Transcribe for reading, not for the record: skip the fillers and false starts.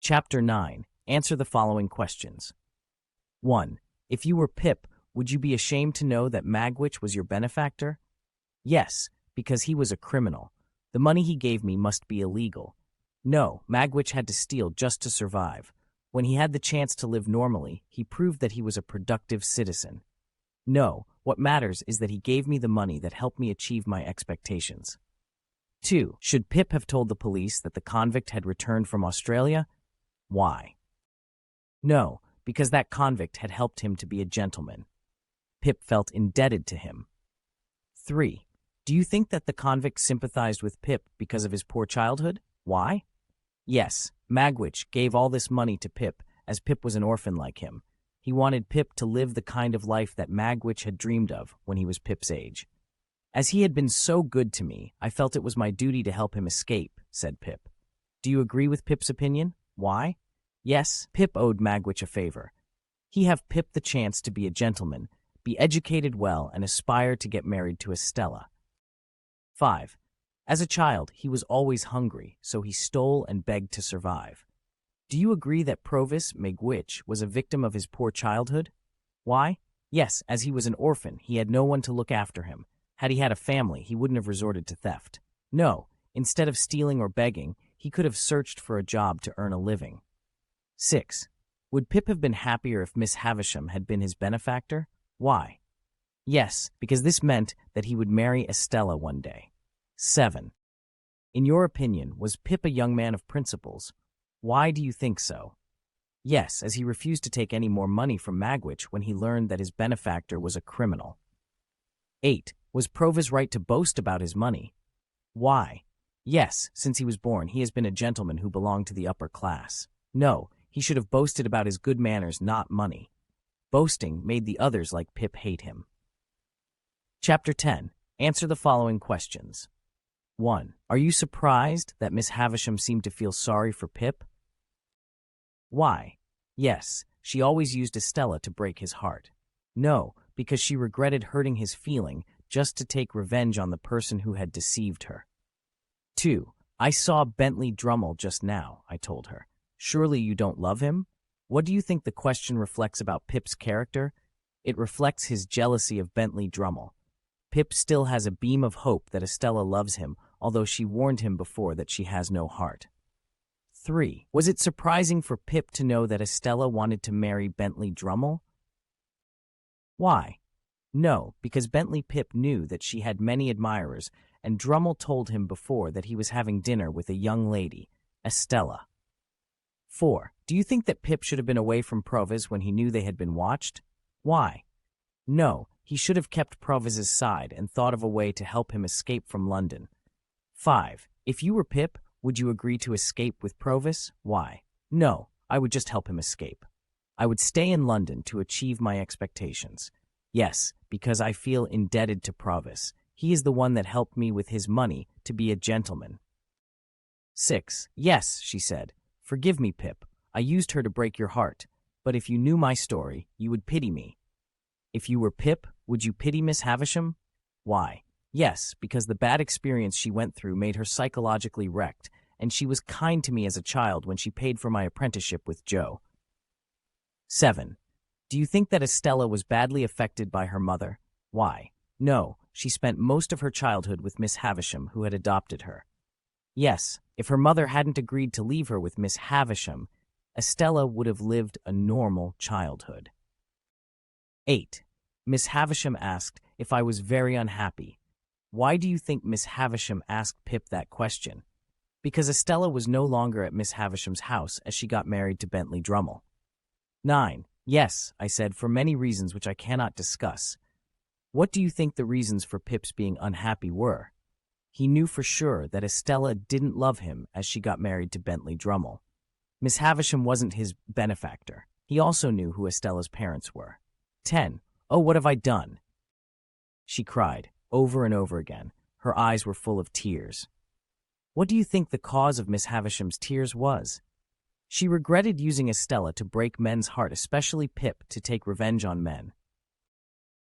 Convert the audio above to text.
Chapter 9. Answer the following questions. 1. If you were Pip, would you be ashamed to know that Magwitch was your benefactor? Yes, because he was a criminal. The money he gave me must be illegal. No, Magwitch had to steal just to survive. When he had the chance to live normally, he proved that he was a productive citizen. No, what matters is that he gave me the money that helped me achieve my expectations. 2. Should Pip have told the police that the convict had returned from Australia? Why? No, because that convict had helped him to be a gentleman. Pip felt indebted to him. 3. Do you think that the convict sympathized with Pip because of his poor childhood? Why? Yes, Magwitch gave all this money to Pip as Pip was an orphan like him. He wanted Pip to live the kind of life that Magwitch had dreamed of when he was Pip's age. As he had been so good to me, I felt it was my duty to help him escape, said Pip. Do you agree with Pip's opinion? Why? Yes, Pip owed Magwitch a favor. He have Pip the chance to be a gentleman, be educated well, and aspire to get married to Estella. 5. As a child, he was always hungry, so he stole and begged to survive. Do you agree that Provis Magwitch was a victim of his poor childhood? Why? Yes, as he was an orphan, he had no one to look after him. Had he had a family, he wouldn't have resorted to theft. No, instead of stealing or begging, he could have searched for a job to earn a living. 6. Would Pip have been happier if Miss Havisham had been his benefactor? Why? Yes, because this meant that he would marry Estella one day. 7. In your opinion, was Pip a young man of principles? Why do you think so? Yes, as he refused to take any more money from Magwitch when he learned that his benefactor was a criminal. 8. Was Provis right to boast about his money? Why? Yes, since he was born, he has been a gentleman who belonged to the upper class. No, he should have boasted about his good manners, not money. Boasting made the others like Pip hate him. Chapter 10. Answer the following questions. 1. Are you surprised that Miss Havisham seemed to feel sorry for Pip? Why? Yes, she always used Estella to break his heart. No, because she regretted hurting his feeling just to take revenge on the person who had deceived her. 2. I saw Bentley Drummle just now, I told her. Surely you don't love him? What do you think the question reflects about Pip's character? It reflects his jealousy of Bentley Drummle. Pip still has a beam of hope that Estella loves him, although she warned him before that she has no heart. 3. Was it surprising for Pip to know that Estella wanted to marry Bentley Drummle? Why? No, because Bentley Pip knew that she had many admirers, and Drummle told him before that he was having dinner with a young lady, Estella. 4. Do you think that Pip should have been away from Provis when he knew they had been watched? Why? No, he should have kept Provis's side and thought of a way to help him escape from London. 5. If you were Pip, would you agree to escape with Provis? Why? No, I would just help him escape. I would stay in London to achieve my expectations. Yes, because I feel indebted to Provis. He is the one that helped me with his money to be a gentleman. 6. Yes, she said. Forgive me, Pip. I used her to break your heart. But if you knew my story, you would pity me. If you were Pip, would you pity Miss Havisham? Why? Yes, because the bad experience she went through made her psychologically wrecked, and she was kind to me as a child when she paid for my apprenticeship with Joe. 7. Do you think that Estella was badly affected by her mother? Why? No, she spent most of her childhood with Miss Havisham, who had adopted her. Yes, if her mother hadn't agreed to leave her with Miss Havisham, Estella would have lived a normal childhood. 8. Miss Havisham asked if I was very unhappy. Why do you think Miss Havisham asked Pip that question? Because Estella was no longer at Miss Havisham's house as she got married to Bentley Drummle. 9. Yes, I said, for many reasons which I cannot discuss. What do you think the reasons for Pip's being unhappy were? He knew for sure that Estella didn't love him as she got married to Bentley Drummle. Miss Havisham wasn't his benefactor. He also knew who Estella's parents were. 10. Oh, what have I done? She cried, over and over again. Her eyes were full of tears. What do you think the cause of Miss Havisham's tears was? She regretted using Estella to break men's heart, especially Pip, to take revenge on men.